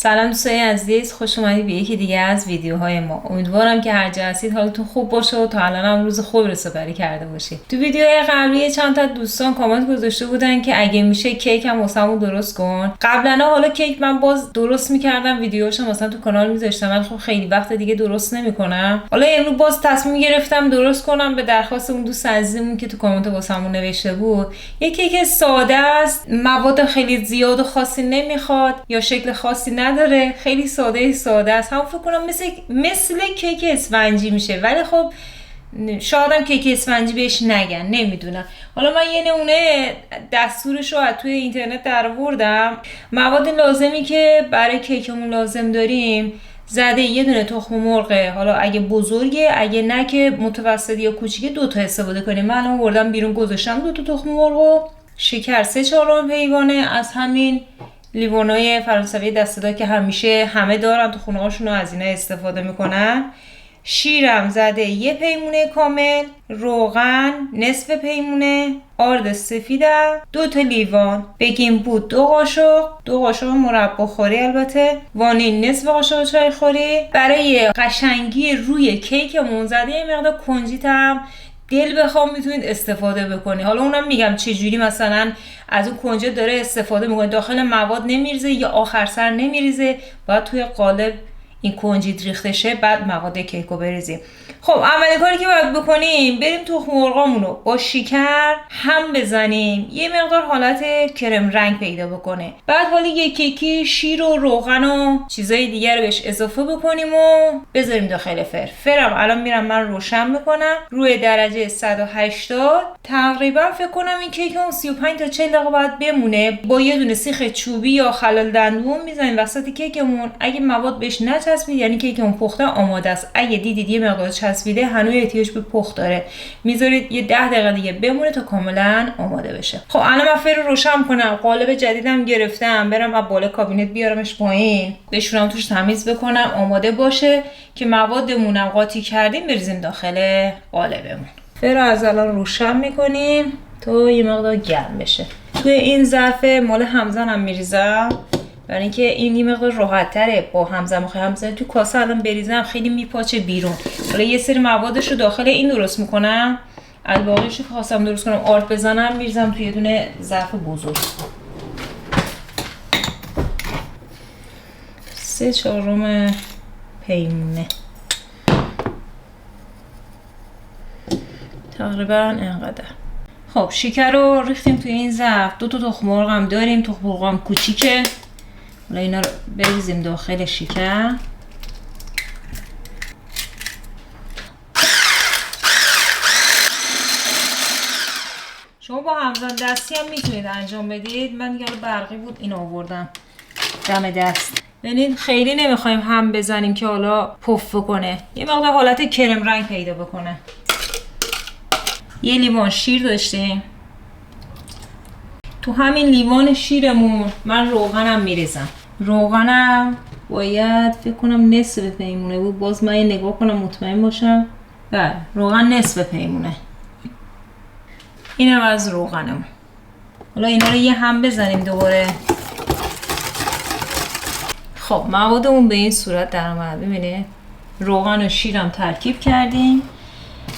سلام دوستای عزیز، خوش اومدید به یکی دیگه از ویدیوهای ما. امیدوارم که هر جا هستید حالتون خوب باشه و تا الان هم روز خوبی رو سپری کرده باشید. تو ویدیوهای قبلی چند تا دوستان کامنت گذاشته بودن که اگه میشه کیک هم واسمون درست کن. قبلا حالا کیک من باز درست میکردم، ویدیوهاشو مثلا تو کانال میذاشتم، ولی خب خیلی وقت دیگه درست نمیکنم. حالا امروز باز تصمیم گرفتم درست کنم به درخواست اون دوست عزیزمون که تو کامنت واسمون نوشته بود. یه کیک ساده است، مواد خیلی زیاد و خاصی نمیخواد یا شکل خاصی نداره، خیلی ساده است. هم فکر کنم مثل کیک اسفنجی میشه، ولی خب شاید هم کیک اسفنجی بهش نگن، نمیدونم. حالا من یه نمونه دستورش رو از توی اینترنت درآوردم. مواد لازمی که برای کیکمون لازم داریم: زده یه دونه تخم مرغ، حالا اگه بزرگه، اگه نه که متوسط یا کوچیکه 2 تا استفاده کنیم. من الان آوردم بیرون گذاشتم 2 تا تخم مرغ. شکر 3/4 حیوانه از همین لیوانای فرانسوی دسته‌دار که همیشه همه دارن تو خونه‌هاشون و از اینا استفاده میکنن. شیرم زده 1 پیمونه کامل، روغن نصف پیمونه، آرد سفیدم 2 تا لیوان، بیکینگ پودر 2 قاشق مربا خوری، البته وانیل نصف قاشق چای خوری. برای قشنگی روی کیکمون زده یه مقدار کنجیت هم دل بخوام میتونید استفاده بکنید. حالا اونم میگم چه جوری مثلا از اون کنجد داره استفاده میکنه، داخل مواد نمیریزه یا آخر سر نمیریزه، باید توی قالب این کنجد ریخته شه بعد مواد کیکو بریزیم. خب اولین کاری که باید بکنیم بریم تخم مرغامونو با شکر هم بزنیم، یه مقدار حالت کرم رنگ پیدا بکنه. بعد حالا یکی شیر و روغن و چیزای دیگر رو بهش اضافه بکنیم و بذاریم داخل فرم. الان میرم من روشن میکنم روی درجه 180. تقریبا فکر کنم این کیک اون 35 تا 40 دقیقه باید بمونه. با یه دونه سیخ چوبی یا خلال دندون میزنیم وسط کیکمون. اگه مواد بهش نچسبید یعنی کیکمون پخته آماده است. اگه دیدید یه مقدار چسبیده هنوز احتیاج به پخت داره، میذارید یه 10 دقیقه دیگه بمونه تا کاملا آماده بشه. خب الان من فرو روشن کنم، قالب جدیدم گرفتم، برم از بالا کابینت بیارمش پایین، بشورم توش تمیز بکنم آماده باشه که موادمونم قاطی کردیم بریزیم داخل قالبمون. فرو از الان روشن میکنیم تا یه مقدار گرم بشه. توی این ظرف مال همزنم میریزم برای اینکه این یه مقدار راحت تره. با همزن تو کاسه الان بریزم خیلی میپاچه بیرون. حالا یه سری موادش رو داخل این درست میکنم، الباقیش رو خواستم درست کنم آرد بزنم میریزم توی یه دونه ظرف بزرگ. 3/4 پیمونه تقریبا اینقدر. خب شکر رو ریختیم توی این ظرف. 2 تا تخم مرغ هم داریم، تخم مرغ هم کوچیکه. حالا اینا رو بریزیم داخل شکر. شما با همزن دستی هم میتونید انجام بدید. من دیگه برقی بود این آوردم دم دست. ببینید خیلی نمیخوایم هم بزنیم که حالا پف کنه، یه مقدار حالت کرم رنگ پیدا بکنه. یه لیوان شیر داشتیم، تو همین لیوان شیرمون من روغنم میریزم. روغنم باید فکر کنم نصف پیمونه بود، باز من یه نگاه کنم مطمئن باشم. بله روغن نصف پیمونه. اینم از روغنم. حالا اینا رو یه هم بزنیم دوباره. خب موادمون به این صورت در اومد. ببینید روغن و شیرم ترکیب کردیم،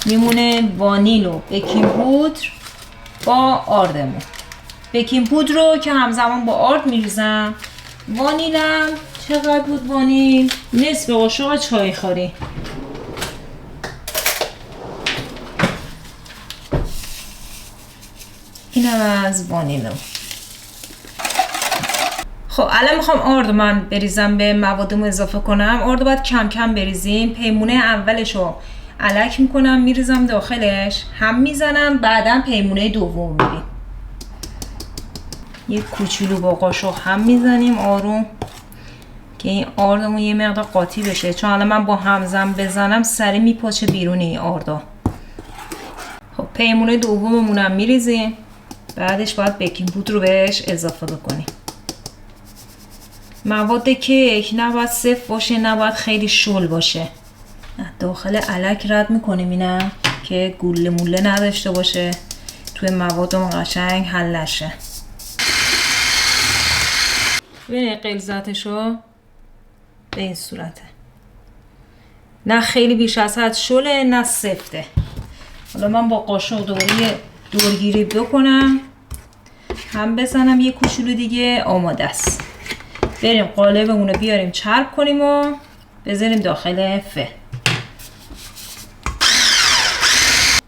میمونه وانیل و بیکینگ پودر با آردمون. بیکینگ پودر رو که همزمان با آرد میریزم. وانیلم چقدر بود؟ وانیل نصف قاشق چای خوری. اینم از وانیلم. خب الان میخوام آرد من بریزم به موادم اضافه کنم. آرد باید کم کم بریزیم. پیمونه اولش رو الک میکنم میریزم داخلش، هم میزنم، بعدم پیمونه دوم میریم. یه کوچولو با قاشق هم میزنیم آروم که این آردمون یه مقدار قاطی بشه، چون الان من با همزن بزنم سری میپاچه بیرون این آردا. خب پیمونه دوممونم میریزیم، بعدش باید بیکینگ پودر رو بهش اضافه بکنیم. مواد کیک نباید سفت باشه، نباید خیلی شل باشه. داخل الک رد میکنیم اینم که گوله موله نداشته باشه، توی موادمون قشنگ حل نشه. ببینید غلظتشو به این صورته، نه خیلی بیش از حد شله نه سفته. حالا من با قاشق دوباره دورگیری بکنم، هم بزنم یه کوچولو دیگه. آماده است. بریم قالبمون رو بیاریم چرب کنیم و بذاریم داخل فه.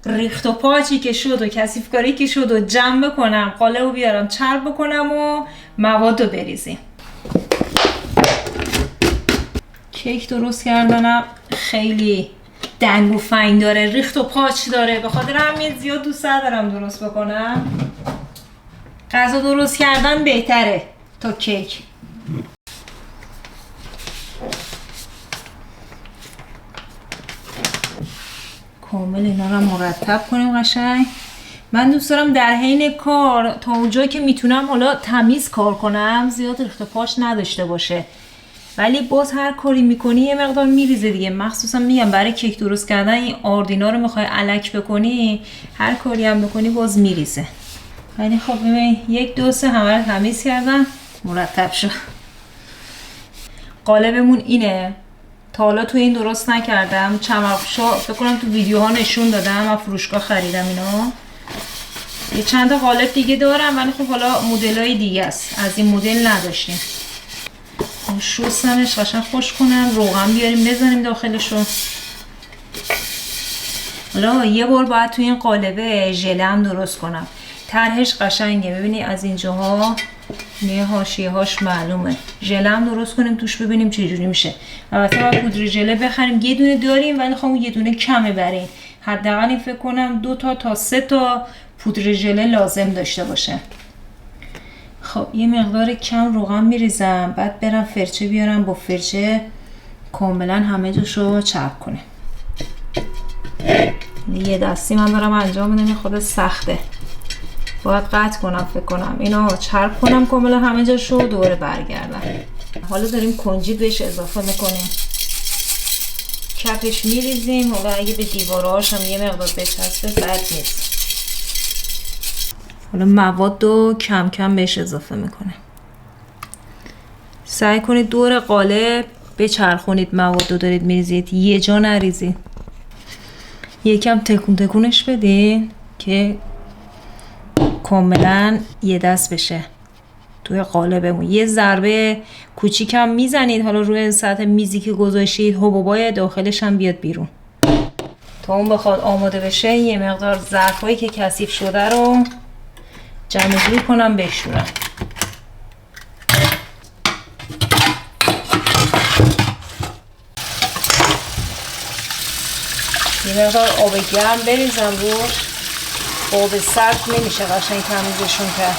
ریخت و پاچی که شد و کثیف کاری که شد و جمع بکنم، قالب رو بیارم چرب بکنم و مواد رو بریزیم. کیک درست کردنم خیلی دنگ و فنگ داره، ریخت و پاچ داره، به خاطر همین زیاد دوست ندارم درست بکنم. غذا درست کردن بهتره تا کیک. کامل اینا رو مرتب کنیم قشنگ. من دوست دارم در حین کار تا اونجایی که میتونم حالا تمیز کار کنم، زیاد ریخت و پاچ نداشته باشه، ولی باز هر کاری میکنی یه مقدار میریزه دیگه. مخصوصا میگم برای کیک درست کردن این آردینا رو میخوای الک بکنی، هر کاری هم بکنی باز میریزه. ولی خب ببین 1 2 3 همه رو تمیز کردم، مرتب شد. قالبمون اینه. تا حالا تو این درست نکردم. چمافشا فکر کنم تو ویدیوها نشون دادم، من فروشگاه خریدم اینا. یه چند تا قالب دیگه دارم ولی خب حالا مدلای دیگه است، از این مدل نداشتیم. شستمش قشنگ خوش کنم، روغن بیاریم بزنیم داخلشو. حالا یه بار باید تو این قالبه ژله هم درست کنم. طرحش قشنگه، ببینی از اینجاها یه حاشیه هاش معلومه. ژله هم درست کنیم توش ببینیم چه جوری میشه. البته باید پودر ژله بخریم، یه دونه داریم ولی خب یه دونه کمه بریم. حداقل این فکر کنم 2 تا 3 تا پودر ژله لازم داشته باشه. خب یه مقدار کم روغن میریزم، بعد برم فرچه بیارم، با فرچه کاملا همه جاشو چرب کنه. یه دستی من دارم انجام میدم، خود سخته، باید قطع کنم فکر کنم اینو چرب کنم کاملا همه جاشو، دوباره برگردم. حالا داریم کنجد بهش اضافه میکنیم، کفش میریزیم. حالا اگه به دیوارهاش هم یه مقدار بچسبه بد نیست. حالا مواد رو کم کم بهش اضافه میکنه. سعی کنید دور قالب بچرخونید، مواد رو دارید میریزید، یه جا نریزید. یکم تکون تکونش بدین که کاملا یه دست بشه توی قالبمون. یه ضربه کوچیکم میزنید حالا روی سطح میزی که گذاشتید، حبوبای داخلش هم بیاد بیرون. تا اون بخواد آماده بشه یه مقدار ظرفایی که کثیف شده رو جمع جور کنم بشورم. یه مقدار آب گرم بریزم روش، آب سرد نمیشه قشنگ تمیزشون کرد.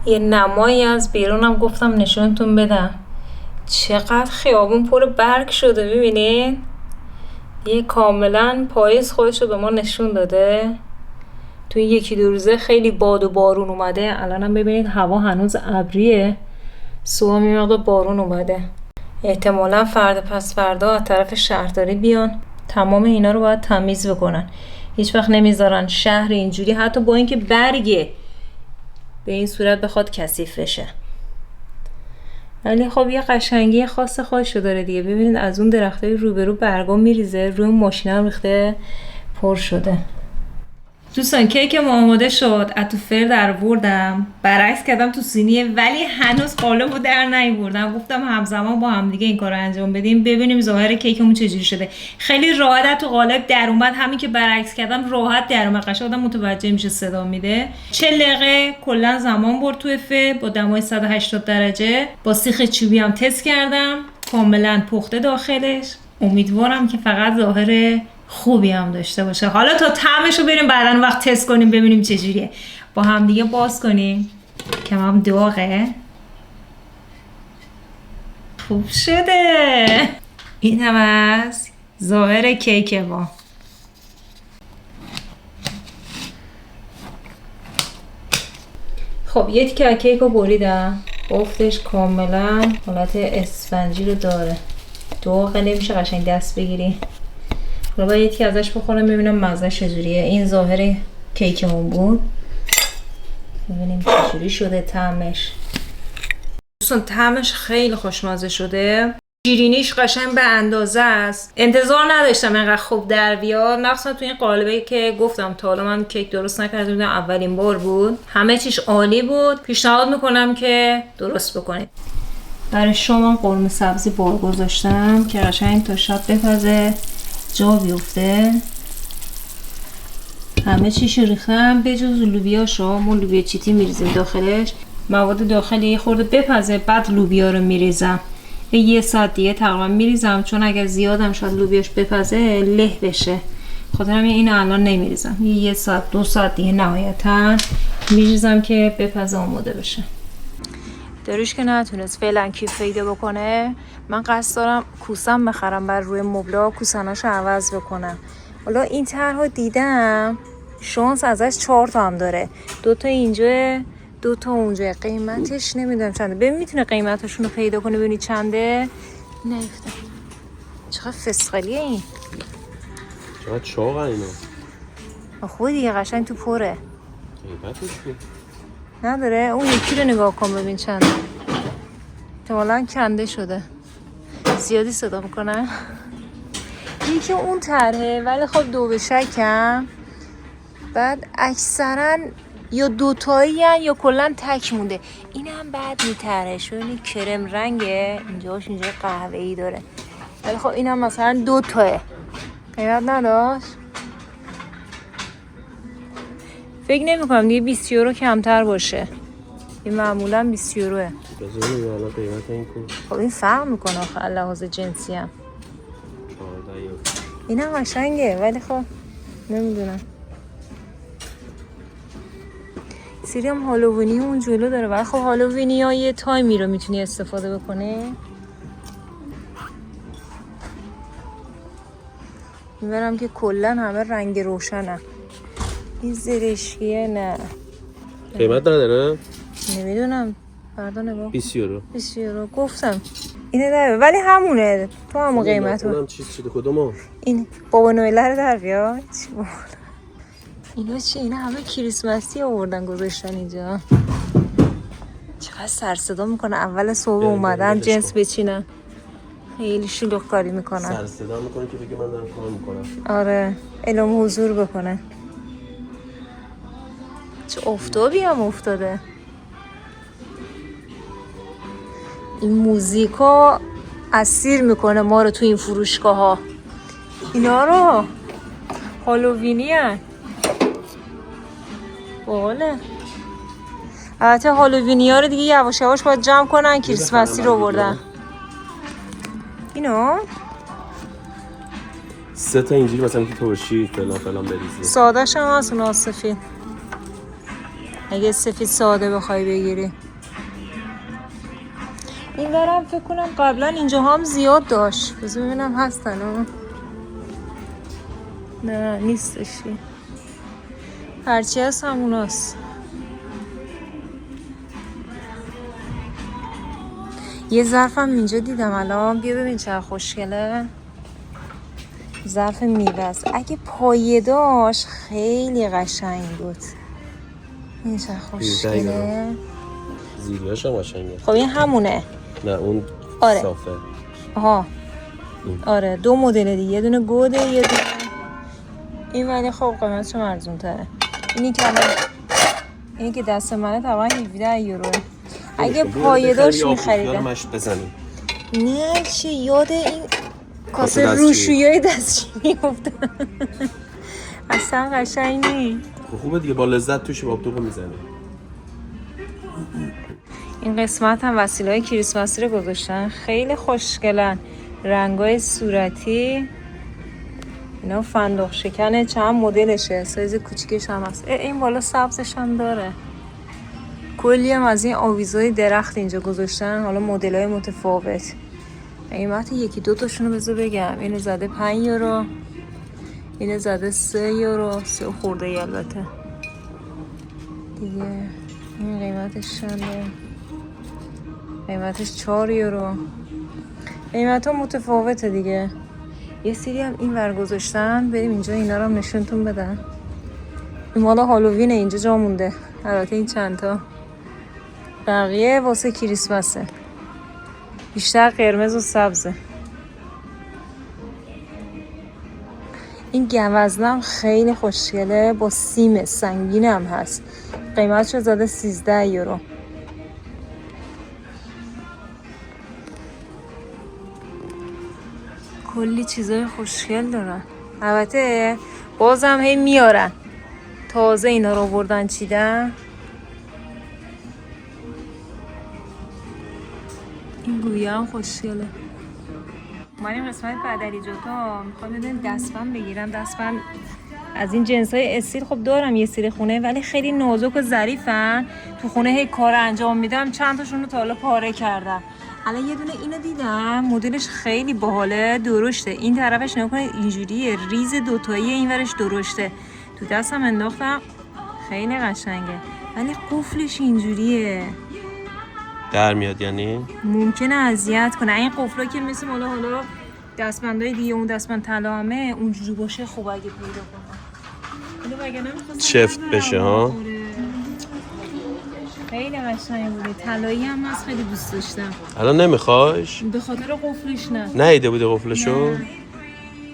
یه نمایی از بیرونم گفتم نشونتون بدم. چقدر خیابون پر برگ شده، ببینین؟ یه کاملا پاییز خودشو به ما نشون داده. توی 1 2 روزه خیلی باد و بارون اومده. الانم ببینید هوا هنوز ابریه، صبح میاد بارون اومده. احتمالا فردا پس فردا از طرف شهرداری بیان تمام اینا رو باید تمیز بکنن. هیچ وقت نمیذارن شهر اینجوری حتی با اینکه برگه به این صورت بخواد کثیف بشه. ولی خب یه قشنگی خاص خودشو داره دیگه. ببینید از اون درختای روبرو برگا میریزه، روی ماشین هم ریخته پر شده. دوستان کیک ما آماده شد، از تو فر در بردم، برعکس کردم تو سینیه ولی هنوز قالبو در نیاوردم. گفتم همزمان با هم دیگه این کارو انجام بدیم ببینیم ظاهر کیکمون چجوری شده. خیلی راحت تو قالب در اومد، همین که برعکس کردم راحت در اومد، قشنگ آدم متوجه میشه صدا میده. 40 دقیقه کلا زمان برد تو فر با دمای 180 درجه. با سیخ چوبی هم تست کردم، کاملا پخته داخلش. امیدوارم که فقط ظاهر خوبی هم داشته باشه. حالا تا طعمش رو بریم بعدن وقت تست کنیم ببینیم چجوریه. با هم دیگه باز کنیم که هم داغه. خوب شده. این هم از ظاهر کیک ما. خب یه تیکه کیک رو بریدم، بافتش کاملا حالت اسفنجی رو داره، داغه نمیشه قشنگ دست بگیری. حالا باید یکی ازش بخورم ببینم مزهش چجوریه. این ظاهر کیکمون بود، ببینیم چجوری شده طعمش. دوستان طعمش خیلی خوشمزه شده، شیرینیش قشنگ به اندازه است. انتظار نداشتم اینقدر خوب در بیاد، مخصوصا تو این قالبی که گفتم تا حالا من کیک درست نکرده بودم، اولین بار بود. همه چیش عالی بود. پیشنهاد میکنم که درست بکنید. برای شما قرمه سبزی بار گذاشتم که قشنگ تا شب بپزه جا بیفته. همه چیش ریختم به جز لوبیاشو. ما لوبیا چیتی میریزیم داخلش، مواد داخلی یه خورده بپزه، بعد لوبیا رو میریزم. یه ساعت دیگه تقریبا میریزم، چون اگر زیادم شاید لوبیاش بپزه له بشه، خاطر همین این الان نمیریزم. یه ساعت 2 ساعت دیگه نهایتا میریزم که بپزه آماده بشه. داریوش که نتونست فعلا کیف پیدا بکنه، من قصد دارم کوسم بخرم بر روی مبلا، کوسناشو عوض بکنم. حالا این طرحو دیدم، شانس ازش 4 تا هم داره، 2 تا اینجا 2 تا اونجا. قیمتش نمیدونم چنده. ببین میتونه قیمتشون رو پیدا کنه ببینی چنده. نیفتم چقدر فسقلیه این، چقدر چاقه اینا. خوبه دیگه، قشنگ تو پره. قیمتش بود نداره. اون یکی رو نگاه کن ببین چنده. احتمالاً کنده شده، زیادی صدا میکنه. یکی اون طرحه ولی خب 2 به شکم. بعد اکثرا یا 2 تایی هن یا کلا تک مونده. این هم بعد میترهش، ببینید کرم رنگه، اینجاش اینجا قهوه‌ای داره. ولی خب این هم مثلا 2 تاه، قیمت نداشت. فکر نمی کنم دیگه 20 یورو کمتر باشه. این معمولا 20 یوروه. بذاریم الان قیمت این کو. خب این فرق میکنه آخه لحاظ جنسی هم. 14 یورو. این هم قشنگه ولی خب نمیدونم. سری هم هالووینی اون جلو داره، ولی خب هالووینی ها یه تایمی رو میتونی استفاده بکنی. میبرم که کلا همه رنگ روشنه. این زرشکیه نه. قیمت نداره؟ نمیدونم، فردا نگاه. 20 یورو. 20 یورو گفتم. اینه داره ولی همونه، تو همون قیمت اونم چیز شده کدومو؟ این بابا نوئله رو در بیار. اینا چی؟ اینا همه کریسمسی آوردن گذاشتن اینجا. چقدر سر صدا میکنه. اول صبح اومدن جنس بچینن، خیلی شلوغ کاری میکنن. سر صدا میکنه که بگه من دارم کار میکنم. آره اعلام حضور بکنه. چه آفتابی هم افتاده. این موزیکا اسیر میکنه ما رو تو این فروشگاه ها. اینا رو هالووینی هن. باله. البته هالووینی ها رو دیگه یواش یواش باید جمع کنن، کریسمسی رو بردن. اینو 3 تا اینجوری مثلا که ترشی فلان بریزی. ساده‌ش هم هست اون سفید. اگه سفید ساده بخوای بگیری. این برم فکر کنم قبلا اینجا هم زیاد داشت. بذار ببینم هستن ها. نه نیستشی. هرچی هست همون هست. یه ظرفم اینجا دیدم الان. بیا ببین چقدر خوشگله. ظرف میوه است. اگه پایه داشت خیلی قشنگ بود. این چقدر خوشگله. زیریاش هم قشنگه. خب این همونه. نه اون آره. صافه. آها. آره 2 مدل دیگه، یه دونه گوده یه دونه این، ولی خب قیمتش ارزون تره. اینی که دست منه طبعا 17 یورو. اگه پایه داشت می‌خریدم. بزنیم. نه چه یاد این کاسه روشویای دستشویی افتادم. اصلا قشنگ نیست. خوبه دیگه، با لذت توش بابتوبو میزنه. این قسمت هم وسیله‌های کریسمسی رو گذاشتن، خیلی خوشگلن. رنگای صورتی اینا فندق شکنه. چند مدلشه، سایز کوچیکش هم هست. این بالا سبزش هم داره. کلی هم از این آویزای درخت اینجا گذاشتن، حالا مدل‌های متفاوت. قیمت 1-2 تاشونو بذار بگم. اینو زده 5 یورو، اینو زده 3 یورو، 3 خورده ای البته دیگه. این قیمتش چنده؟ قیمتش 4 یورو. قیمت ها متفاوته دیگه. یه سری هم این ور گذاشتن. بریم اینجا اینا رو هم نشونتون بدم. این مالا هالووینه، اینجا جا مونده. البته این چند تا بقیه واسه کریسمسه، بیشتر قرمز و سبزه. این گوزنم خیلی خوشگله، با سیم سنگین هم هست. قیمتش زده 13 یورو. کلی چیزای خوشگل دارن. البته بازم هی میارن، تازه اینا رو بردن چیدن. این گویه هم خوشگله. اومدیم قسمت بدلیجاتا، میخوام بدونیم دستبند بگیرم. دستبند از این جنس های استیل خب دارم یه سری خونه، ولی خیلی نازک و ظریفن. تو خونه هی کار انجام میدم، چند تاشون رو تا حالا پاره کردم. الان یه دونه اینو دیدم، مدلش خیلی باحاله، درشته. این طرفش نگاه کنید اینجوریه، ریز دوتایی، این ورش درشته. تو دستم انداختم، خیلی قشنگه، ولی قفلش اینجوریه. در میاد یعنی؟ ممکنه اذیت کنه. این قفلا که مثل حالا دستبندای دیگه، اون دستبند طلامه اونجوری باشه خوب اگه پیدا کنم. اینو وگرنه می‌خواستم چفت بشه ها. خیلی قشنگ بوده، طلایی هم هست، خیلی دوست داشتم. الان نمیخوایش؟ به خاطر قفلش نه. نیده بوده قفلشو؟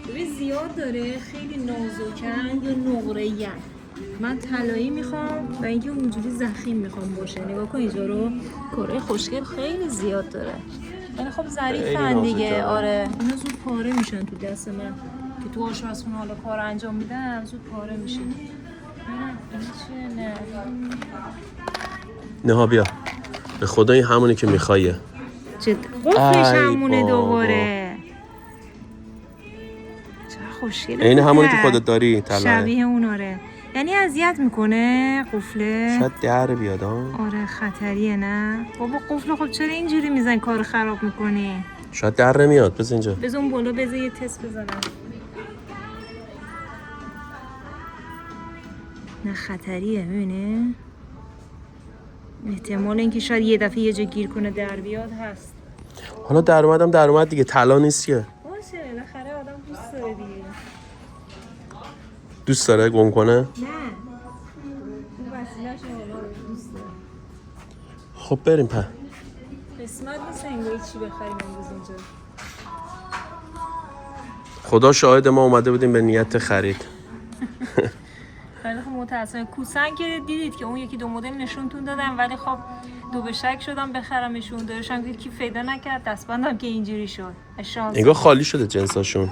ببین زیاد داره، خیلی نازکن یا نقره‌این. من طلایی میخوام و اینکه اونجوری ضخیم میخوام باشه. نگاه کن اینجا رو، کره خوشگل خیلی زیاد داره. یعنی خب ظریفن دیگه. آره اینا زود پاره میشن تو دست من که تو آشپزخونه حالا کار انجام میدم، زود پاره میشه. نه این چیه؟ نه ها بیا، به خدا این همونی که میخوایه. چه قفلش همونه دوباره. چه خوشگله. این همونی که خودت داری طلاه. شبیه اوناره. یعنی اذیت میکنه قفله. شاید در بیاد ها. آره خطریه نه بابا. قفل خب چرا اینجوری میزن کارو خراب میکنی؟ شاید در نمیاد. بذار اینجا، بذار اون بالا، بذار یه تست بزنم. نه خطریه، میبینه؟ احتمال اینکه شاید یه دفعه یه جا گیر کنه در بیاد هست. حالا در اومد دیگه، طلا نیست که. باشه بالاخره آدم دوست داره دیگه. دوست داره گم کنه؟ نه اون وسیله‌ش دوست داره. خب بریم په. قسمت نیست انگاری چی بخریم امروز اینجا. خدا شاهد ما اومده بودیم به نیت خرید. خیلی خب متاسفم. کوسن که دیدید که اون یکی دو مدل نشونتون دادم، ولی خب دو به شک شدم بخرمشون. دارشم که کی پیدا نکرد، دستبندم که اینجوری شد. انگار خالی شده جنساشون.